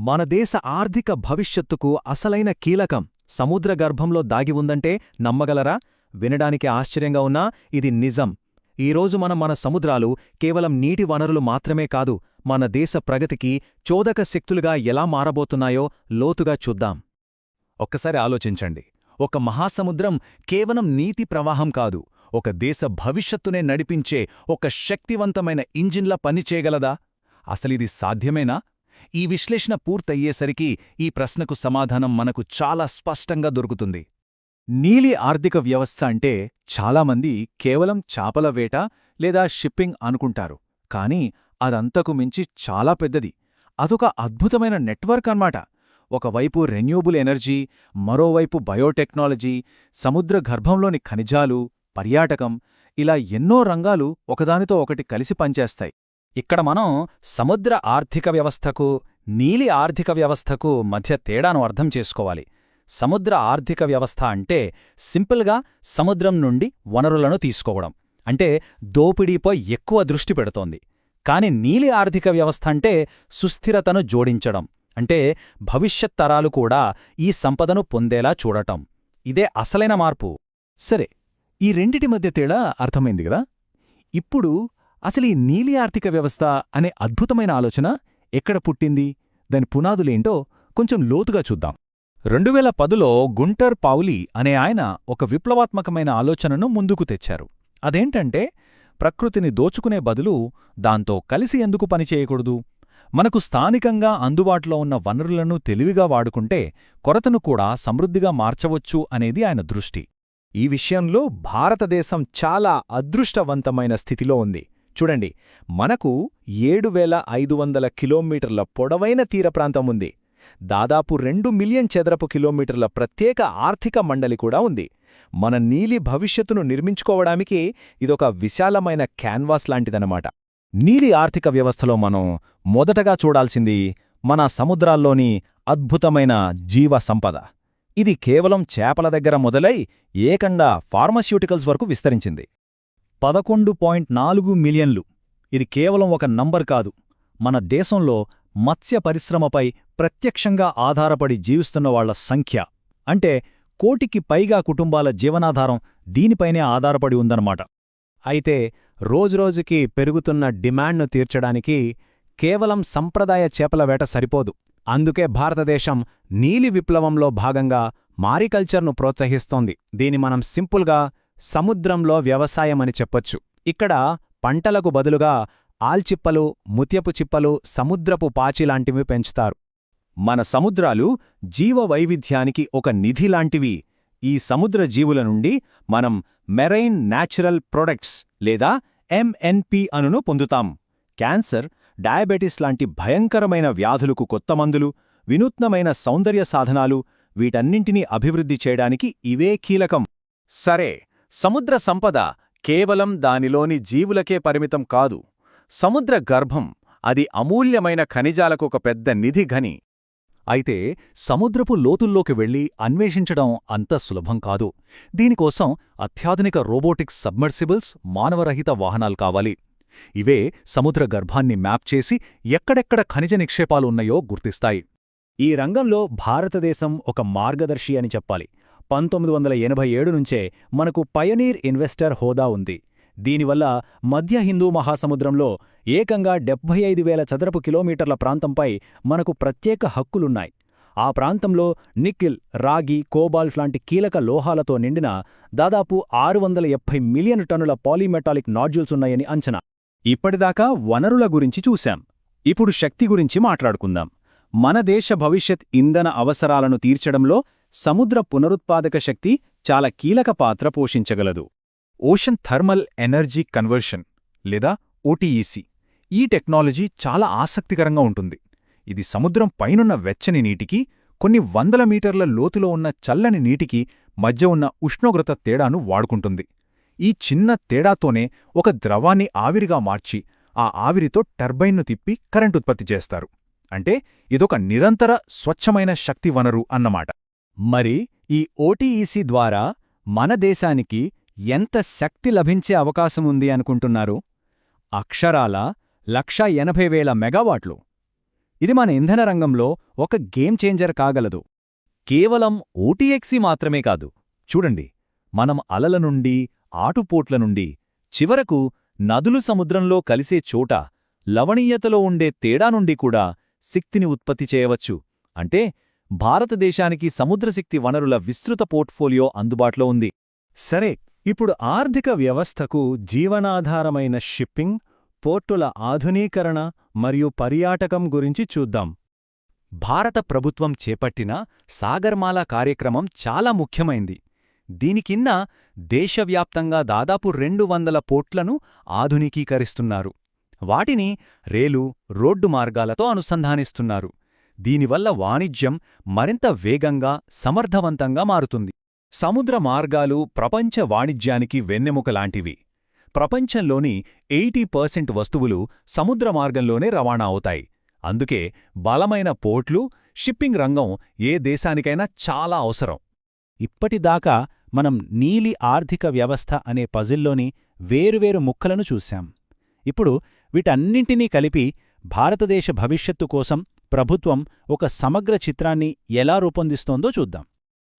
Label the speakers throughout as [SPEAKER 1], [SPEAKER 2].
[SPEAKER 1] మన దేశ ఆర్థిక భవిష్యత్తుకు అసలైన కీలకం సముద్రగర్భంలో దాగి ఉందంటే నమ్మగలరా? వినడానికి ఆశ్చర్యంగా ఉన్నా ఇది నిజం. ఈరోజు మన సముద్రాలు కేవలం నీటి వనరులు మాత్రమే కాదు, మన దేశ ప్రగతికి చోదక శక్తులుగా ఎలా మారబోతున్నాయో లోతుగా చూద్దాం. ఒక్కసారి ఆలోచించండి. ఒక మహాసముద్రం కేవలం నీటి ప్రవాహం కాదు, ఒక దేశ భవిష్యత్తునే నడిపించే ఒక శక్తివంతమైన ఇంజిన్లా పనిచేయగలదా? అసలిది సాధ్యమేనా? ఈ విశ్లేషణ పూర్తయ్యేసరికి ఈ ప్రశ్నకు సమాధానం మనకు చాలా స్పష్టంగా దొరుకుతుంది. నీలి ఆర్థిక వ్యవస్థ అంటే చాలామంది కేవలం చాపల వేట లేదా షిప్పింగ్ అనుకుంటారు, కానీ అదంతకు మించి చాలా పెద్దది. అదొక అద్భుతమైన నెట్వర్క్ అన్నమాట. ఒకవైపు రెన్యూబుల్ ఎనర్జీ, మరోవైపు బయోటెక్నాలజీ, సముద్ర గర్భంలోని ఖనిజాలు, పర్యాటకం, ఇలా ఎన్నో రంగాలు ఒకదానితో ఒకటి కలిసి పనిచేస్తాయి. ఇక్కడ మనం సముద్ర ఆర్థిక వ్యవస్థకు, నీలి ఆర్థిక వ్యవస్థకు మధ్య తేడాను అర్థం చేసుకోవాలి. సముద్ర ఆర్థిక వ్యవస్థ అంటే సింపుల్గా సముద్రం నుండి వనరులను తీసుకోవడం, అంటే దోపిడీపై ఎక్కువ దృష్టి పెడుతోంది. కాని నీలి ఆర్థిక వ్యవస్థ అంటే సుస్థిరతను జోడించడం, అంటే భవిష్యత్ తరాలు కూడా ఈ సంపదను పొందేలా చూడటం. ఇదే అసలైన మార్పు. సరే, ఈ రెండిటి మధ్య తేడా అర్థమైంది గదా? ఇప్పుడు అసలు ఈ నీలి ఆర్థిక వ్యవస్థ అనే అద్భుతమైన ఆలోచన ఎక్కడ పుట్టింది, దాని పునాదులేంటో కొంచెం లోతుగా చూద్దాం. 2010లో గుంటర్ పౌలి అనే ఆయన ఒక విప్లవాత్మకమైన ఆలోచనను ముందుకు తెచ్చారు. అదేంటంటే, ప్రకృతిని దోచుకునే బదులు దాంతో కలిసి ఎందుకు పనిచేయకూడదు? మనకు స్థానికంగా అందుబాటులో ఉన్న వనరులను తెలివిగా వాడుకుంటే కొరతను కూడా సమృద్ధిగా మార్చవచ్చు అనేది ఆయన దృష్టి. ఈ విషయంలో భారతదేశం చాలా అదృష్టవంతమైన స్థితిలో ఉంది. చూడండి, మనకు 7,500 కిలోమీటర్ల పొడవైన తీరప్రాంతం ఉంది. దాదాపు 2 మిలియన్ చదరపు కిలోమీటర్ల ప్రత్యేక ఆర్థిక మండలి కూడా ఉంది. మన నీలి భవిష్యత్తును నిర్మించుకోవడానికి ఇదొక విశాలమైన క్యాన్వాస్ లాంటిదన్నమాట. నీలి ఆర్థిక వ్యవస్థలో మనం మొదటగా చూడాల్సింది మన సముద్రాల్లోని అద్భుతమైన జీవ సంపద. ఇది కేవలం చేపల దగ్గర మొదలై ఏకంగా ఫార్మాస్యూటికల్స్ వరకు విస్తరించింది. 11.4 మిలియన్లు. ఇది కేవలం ఒక నంబర్ కాదు. మన దేశంలో మత్స్య పరిశ్రమపై ప్రత్యక్షంగా ఆధారపడి జీవిస్తున్నవాళ్ల సంఖ్య. అంటే కోటికి పైగా కుటుంబాల జీవనాధారం దీనిపైనే ఆధారపడి ఉందన్నమాట. అయితే రోజురోజుకి పెరుగుతున్న డిమాండ్ను తీర్చడానికి కేవలం సంప్రదాయ చేపల వేట సరిపోదు. అందుకే భారతదేశం నీలి విప్లవంలో భాగంగా మారికల్చర్ను ప్రోత్సహిస్తోంది. దీని మనం సింపుల్గా సముద్రంలో వ్యవసాయమని చెప్పొచ్చు. ఇక్కడ పంటలకు బదులుగా ఆల్చిప్పలు, ముత్యపు చిప్పలు, సముద్రపు పాచిలాంటివి పెంచుతారు. మన సముద్రాలు జీవ వైవిధ్యానికి ఒక నిధిలాంటివి. ఈ సముద్ర జీవుల నుండి మనం మెరైన్ న్యాచురల్ ప్రొడక్ట్స్ లేదా ఎంఎన్పి అనును పొందుతాం. క్యాన్సర్, డయాబెటిస్ లాంటి భయంకరమైన వ్యాధులకు కొత్త మందులు, వినూత్నమైన సౌందర్య సాధనాలు, వీటన్నింటినీ అభివృద్ధి చేయడానికి ఇవే కీలకం. సరే, సముద్ర సంపద కేవలం దానిలోని జీవులకే పరిమితం కాదు. సముద్ర గర్భం, అది అమూల్యమైన ఖనిజాలకు ఒక పెద్ద నిధి గని. అయితే సముద్రపు లోతుల్లోకి వెళ్లి అన్వేషించడం అంత సులభం కాదు. దీనికోసం అత్యాధునిక రోబోటిక్స్ సబ్మర్సిబుల్స్, మానవరహిత వాహనాలు కావాలి. ఇవే సముద్ర గర్భాన్ని మ్యాప్ చేసి ఎక్కడెక్కడ ఖనిజ నిక్షేపాలు ఉన్నాయో గుర్తిస్తాయి. ఈ రంగంలో భారతదేశం ఒక మార్గదర్శి అని చెప్పాలి. 1987 నుంచే మనకు పయనీర్ ఇన్వెస్టర్ హోదా ఉంది. దీనివల్ల మధ్య హిందూ మహాసముద్రంలో ఏకంగా 75,000 చదరపు కిలోమీటర్ల ప్రాంతంపై మనకు ప్రత్యేక హక్కులున్నాయి. ఆ ప్రాంతంలో నికెల్, రాగి, కోబాల్ట్ లాంటి కీలక లోహాలతో నిండిన దాదాపు 670 మిలియన్ టన్నుల పాలీమెటాలిక్ నాడ్యూల్స్ ఉన్నాయని అంచనా. ఇప్పటిదాకా వనరుల గురించి చూశాం. ఇప్పుడు శక్తి గురించి మాట్లాడుకుందాం. మన దేశ భవిష్యత్ ఇంధన అవసరాలను తీర్చడంలో సముద్ర పునరుత్పాదక శక్తి చాలా కీలక పాత్ర పోషించగలదు. ఓషన్ థర్మల్ ఎనర్జీ కన్వర్షన్ లేదా ఓటీఈసీ. ఈ టెక్నాలజీ చాలా ఆసక్తికరంగా ఉంటుంది. ఇది సముద్రం పైనున్న వెచ్చని నీటికి, కొన్ని వందల మీటర్ల లోతులో ఉన్న చల్లని నీటికి మధ్య ఉన్న ఉష్ణోగ్రత తేడాను వాడుకుంటుంది. ఈ చిన్న తేడాతోనే ఒక ద్రవాన్ని ఆవిరిగా మార్చి ఆ ఆవిరితో టర్బైన్ను తిప్పి కరెంట్ ఉత్పత్తి చేస్తారు. అంటే ఇదొక నిరంతర స్వచ్ఛమైన శక్తి వనరు అన్నమాట. మరి ఈ ఓటీఈసీ ద్వారా మన దేశానికి ఎంత శక్తి లభించే అవకాశముంది అనుకుంటున్నారు? అక్షరాల 1,80,000 మెగావాట్లు.
[SPEAKER 2] ఇది మన ఇంధన రంగంలో ఒక గేమ్ చేంజర్ కాగలదు.
[SPEAKER 1] కేవలం ఓటీఎక్సీ మాత్రమే కాదు. చూడండి, మనం అలల నుండి, ఆటుపోట్ల నుండి, చివరకు నదులు సముద్రంలో కలిసే చోట లవణీయతలో ఉండే తేడా నుండి కూడా శక్తిని ఉత్పత్తి చేయవచ్చు. అంటే భారతదేశానికి సముద్రశక్తి వనరుల విస్తృత పోర్ట్ఫోలియో అందుబాటులో ఉంది.
[SPEAKER 3] సరే, ఇప్పుడు ఆర్థిక వ్యవస్థకు జీవనాధారమైన షిప్పింగ్, పోర్టుల ఆధునీకరణ మరియు పర్యాటకం గురించి చూద్దాం.
[SPEAKER 2] భారత ప్రభుత్వం చేపట్టిన సాగర్మాల కార్యక్రమం చాలా ముఖ్యమైంది. దీనికిన్న దేశవ్యాప్తంగా దాదాపు 200 పోర్ట్లను ఆధునికీకరిస్తున్నారు. వాటిని రేలు, రోడ్డు మార్గాలతో అనుసంధానిస్తున్నారు. దీనివల్ల వాణిజ్యం మరింత వేగంగా, సమర్థవంతంగా మారుతుంది.
[SPEAKER 1] సముద్ర మార్గాలు ప్రపంచ వాణిజ్యానికి వెన్నెముకలాంటివి. ప్రపంచంలోని 80% వస్తువులు సముద్ర మార్గంలోనే రవాణా అవుతాయి. అందుకే బలమైన పోర్ట్లు, షిప్పింగ్ రంగం ఏ దేశానికైనా చాలా అవసరం.
[SPEAKER 3] ఇప్పటిదాకా మనం నీలి ఆర్థిక వ్యవస్థ అనే పజిల్లోని వేరువేరు ముక్కలను చూశాం. ఇప్పుడు వీటన్నింటినీ కలిపి భారతదేశ భవిష్యత్తు కోసం ప్రభుత్వం ఒక సమగ్ర చిత్రాన్ని ఎలా రూపొందిస్తోందో చూద్దాం.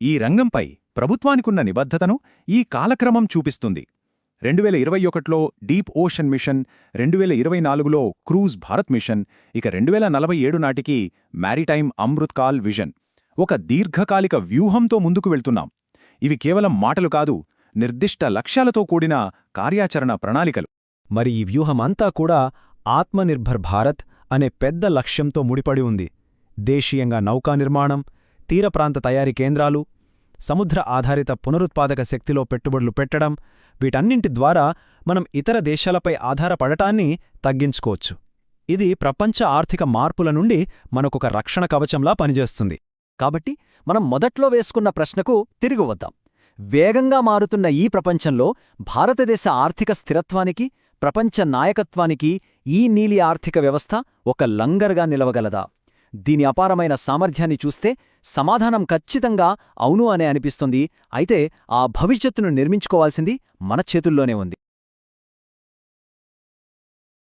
[SPEAKER 1] ఈ రంగంపై ప్రభుత్వానికున్న నిబద్ధతను ఈ కాలక్రమం చూపిస్తుంది. 2021లో డీప్ ఓషన్ మిషన్, 2024లో క్రూజ్ భారత్ మిషన్, ఇక 2047 నాటికి మ్యారిటైమ్ అమృత్ కాల్ విజన్. ఒక దీర్ఘకాలిక వ్యూహంతో ముందుకు వెళ్తున్నాం. ఇవి కేవలం మాటలు కాదు, నిర్దిష్ట లక్ష్యాలతో కూడిన కార్యాచరణ ప్రణాళికలు.
[SPEAKER 3] మరి ఈ వ్యూహమంతా కూడా ఆత్మనిర్భర్ భారత్ అనే పెద్ద లక్ష్యంతో ముడిపడి ఉంది. దేశీయంగా నౌకా నిర్మాణం, తీరప్రాంత తయారీ కేంద్రాలు, సముద్ర ఆధారిత పునరుత్పాదక శక్తిలో పెట్టుబడులు పెట్టడం, వీటన్నింటి ద్వారా మనం ఇతర దేశాలపై ఆధారపడటాన్ని తగ్గించుకోవచ్చు. ఇది ప్రపంచ ఆర్థిక మార్పుల నుండి మనకొక రక్షణ కవచంలా పనిచేస్తుంది.
[SPEAKER 2] కాబట్టి మనం మొదట్లో వేసుకున్న ప్రశ్నకు తిరిగి వద్దాం. వేగంగా మారుతున్న ఈ ప్రపంచంలో భారతదేశ ఆర్థిక స్థిరత్వానికి, ప్రపంచ నాయకత్వానికి ఈ నీలి ఆర్థిక వ్యవస్థ ఒక లంగర్గా నిలవగలదా? దీని అపారమైన సామర్థ్యాన్ని చూస్తే సమాధానం ఖచ్చితంగా అవును అనే అనిపిస్తుంది. అయితే ఆ భవిష్యత్తును నిర్మించుకోవాల్సింది మన చేతుల్లోనే ఉంది.